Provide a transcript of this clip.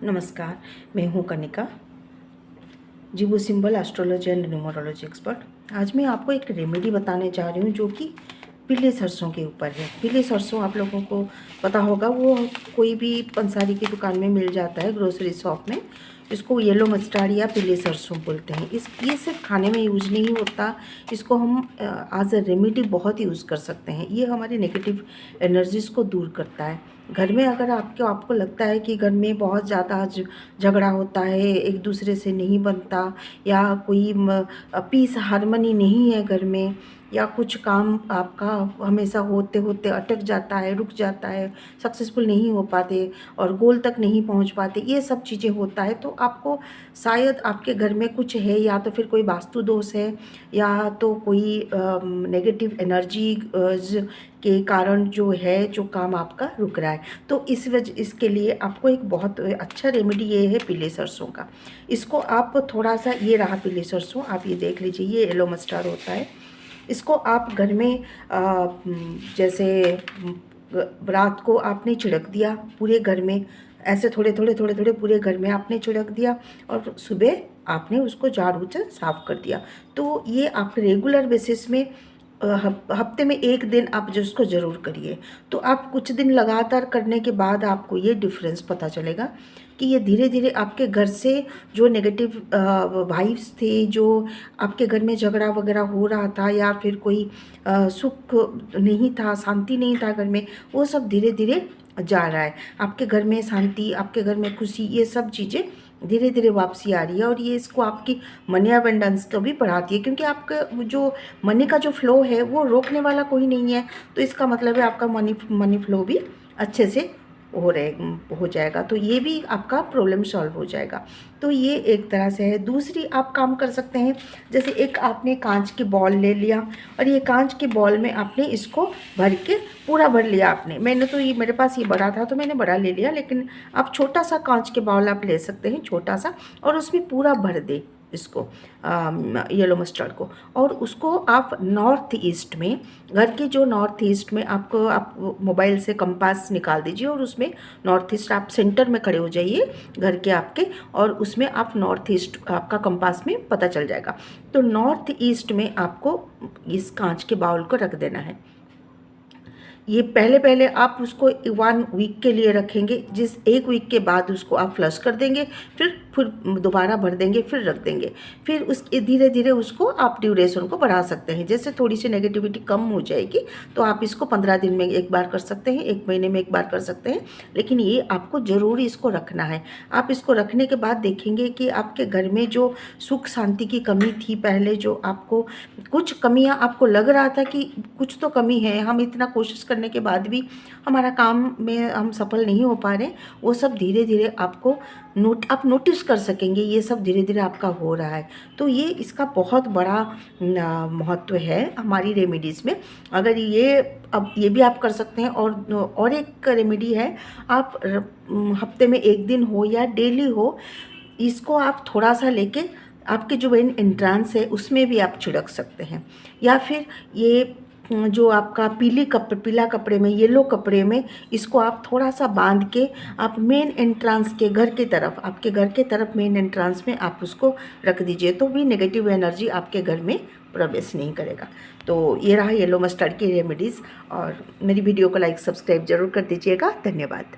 नमस्कार, मैं हूँ कनिका, जीवो symbol astrology and numerology expert. आज मैं आपको एक रेमेडी बताने जा रही हूँ जो कि पीले सरसों के ऊपर है। पीले सरसों आप लोगों को पता होगा, वो कोई भी पंसारी की दुकान में मिल जाता है, ग्रोसरी शॉप में। इसको येलो मस्टर्ड या पीले सरसों बोलते हैं। ये सिर्फ खाने में यूज नहीं होता, इसको हम एज अ रेमेडी बहुत यूज़ कर सकते हैं। ये हमारी नेगेटिव एनर्जीज़ को दूर करता है। घर में अगर आपको लगता है कि घर में बहुत ज़्यादा झगड़ा होता है, एक दूसरे से नहीं बनता, या कोई पीस हारमोनी नहीं है घर में, या कुछ काम आपका हमेशा होते होते अटक जाता है, रुक जाता है, सक्सेसफुल नहीं हो पाते और गोल तक नहीं पहुंच पाते, ये सब चीज़ें होता है, तो आपको शायद आपके घर में कुछ है, या तो फिर कोई वास्तु दोष है, या तो कोई नेगेटिव एनर्जी के कारण जो काम आपका रुक रहा है। तो इसके लिए आपको एक बहुत अच्छा रेमेडी ये है पीले सरसों का। इसको आप थोड़ा सा, ये रहा पीले सरसों, आप ये देख लीजिए, ये येलो मस्टर्ड होता है। इसको आप घर में जैसे रात को आपने छिड़क दिया पूरे घर में, ऐसे थोड़े थोड़े पूरे घर में आपने छिड़क दिया, और सुबह आपने उसको झाड़ू से साफ़ कर दिया। तो ये आप रेगुलर बेसिस में हफ्ते में एक दिन आप जिसको ज़रूर करिए। तो आप कुछ दिन लगातार करने के बाद आपको ये डिफरेंस पता चलेगा कि ये धीरे धीरे आपके घर से जो नेगेटिव वाइब्स थे, जो आपके घर में झगड़ा वगैरह हो रहा था, या फिर कोई सुख नहीं था, शांति नहीं था घर में, वो सब धीरे धीरे जा रहा है। आपके घर में शांति, आपके घर में खुशी, ये सब चीज़ें धीरे धीरे वापसी आ रही है। और ये इसको आपकी मनी अबंडेंस को भी बढ़ाती है, क्योंकि आपका जो मनी का जो फ्लो है वो रोकने वाला कोई नहीं है। तो इसका मतलब है आपका मनी फ्लो भी अच्छे से हो जाएगा। तो ये भी आपका प्रॉब्लम सॉल्व हो जाएगा। तो ये एक तरह से है। दूसरी आप काम कर सकते हैं, जैसे एक आपने कांच की बॉल ले लिया, और ये कांच की बॉल में आपने इसको भर के पूरा भर लिया आपने। मैंने तो ये, मेरे पास ये बड़ा था तो मैंने बड़ा ले लिया, लेकिन आप छोटा सा कांच के बॉल आप ले सकते हैं, छोटा सा, और उसमें पूरा भर दे इसको, येलो मस्टर्ड को। और उसको आप नॉर्थ ईस्ट में, घर के जो नॉर्थ ईस्ट में, आप मोबाइल से कंपास निकाल दीजिए, और उसमें नॉर्थ ईस्ट आप सेंटर में खड़े हो जाइए घर के आपके, और उसमें आप नॉर्थ ईस्ट आपका कंपास में पता चल जाएगा। तो नॉर्थ ईस्ट में आपको इस कांच के बाउल को रख देना है। ये पहले आप उसको 1 वीक के लिए रखेंगे, जिस 1 वीक के बाद उसको आप फ्लश कर देंगे, फिर दोबारा भर देंगे, फिर रख देंगे। फिर उसके धीरे धीरे उसको आप ड्यूरेशन को बढ़ा सकते हैं। जैसे थोड़ी सी नेगेटिविटी कम हो जाएगी तो आप इसको 15 दिन में एक बार कर सकते हैं, 1 महीने में एक बार कर सकते हैं, लेकिन ये आपको ज़रूरी इसको रखना है। आप इसको रखने के बाद देखेंगे कि आपके घर में जो सुख शांति की कमी थी पहले, जो आपको कुछ कमियाँ आपको लग रहा था कि कुछ तो कमी है, हम इतना कोशिश करने के बाद भी हमारा काम में हम सफल नहीं हो पा रहे, वो सब धीरे धीरे आपको आप नोटिस कर सकेंगे, ये सब धीरे धीरे आपका हो रहा है। तो ये इसका बहुत बड़ा महत्व है हमारी रेमेडीज़ में। अगर अब ये भी आप कर सकते हैं। और एक रेमेडी है, आप हफ्ते में 1 दिन हो या डेली हो, इसको आप थोड़ा सा लेके आपके जो मेन एंट्रांस है उसमें भी आप छिड़क सकते हैं, या फिर ये जो आपका पीला कपड़े में, येलो कपड़े में, इसको आप थोड़ा सा बांध के आप मेन एंट्रांस के घर की तरफ, आपके घर के तरफ मेन एंट्रांस में आप उसको रख दीजिए, तो भी नेगेटिव एनर्जी आपके घर में प्रवेश नहीं करेगा। तो ये रहा येलो मस्टर्ड की रेमेडीज़। और मेरी वीडियो को लाइक सब्सक्राइब जरूर कर दीजिएगा। धन्यवाद।